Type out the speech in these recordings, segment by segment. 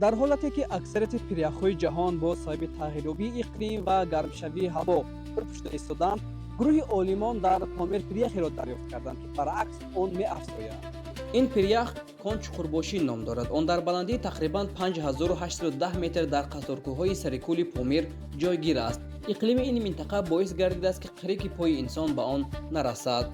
در حالتی که اکثریت پیره‌های جهان با سبب تغییریابی اقلیم و گرمشوی هوا خوب شده ایستادند، گروه عالمان در پامیر پیرهی را دریافت کردند که برعکس آن می‌افزاید. این پیره کنچ خورباشی نام دارد. آن در بلندی تقریباً 5810 متر در قطارکوه‌های سرکولی پامیر جایگیر است. اقلیم این منطقه باعث گردیده است که قریک پای انسان به آن نرسد.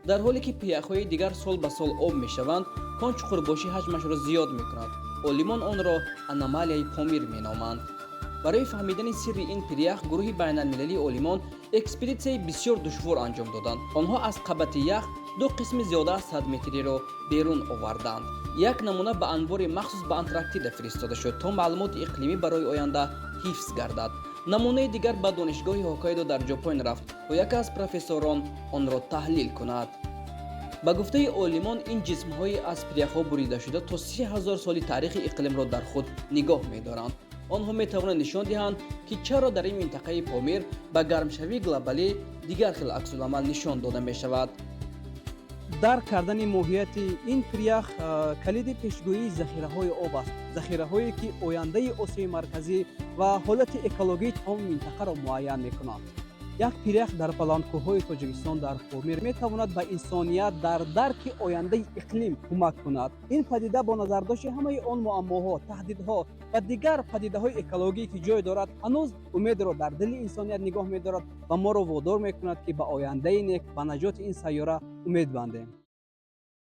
در حالی که پیره‌های دیگر سال به سال آب می‌شوند، کنچ خورباشی حجمش را زیاد می‌کند. عالمان آن را انامالیای پامیر می‌نامند. برای فهمیدن سر این پیره، گروه بین‌المللی عالمان اکسپدیسیون بسیار دشوار انجام دادند. آنها از قبت یخ دو قسم زیاده از 100 متری را بیرون آوردند. یک نمونه به انبار مخصوص به انتارکتیدا فرستاده شد تا معلومات اقلیمی برای آینده حفظ گردد. نمونه دیگر به دانشگاه هوکایدو در ژاپن رفت و یکی از پروفسوران آن را تحلیل کند. با گفته عالمان، این جسم‌های از پیره‌ها بریده شده تا 30,000 سال تاریخ اقلیم را در خود نگاه می‌دارند. آنها می‌توانند نشان دهند که چرا در این منطقه پامیر به گرمشوی گلوبالی دیگر خیلی عکس‌العمل نشان داده می‌شود. درک کردن ماهیت این پیره کلید پیشگویی ذخیره‌های آب است. ذخیره‌هایی که آینده آسیای مرکزی و حالت اکولوژی تمام منطقه را معین می‌کنند. یک پیره در بلندکوه‌های تاجیکستان در پامیر می‌تواند به انسانیت در درک آینده اقلیم کمک کند. این پدیده با نظرداشت همه آن معماها، تهدیدها و دیگر پدیده‌های اکولوژی که جای دارد، هنوز امید را در دل انسانیت نگاه می‌دارد و ما را وادار می‌کند که به آینده نیک، به نجات این سیاره امید بندیم.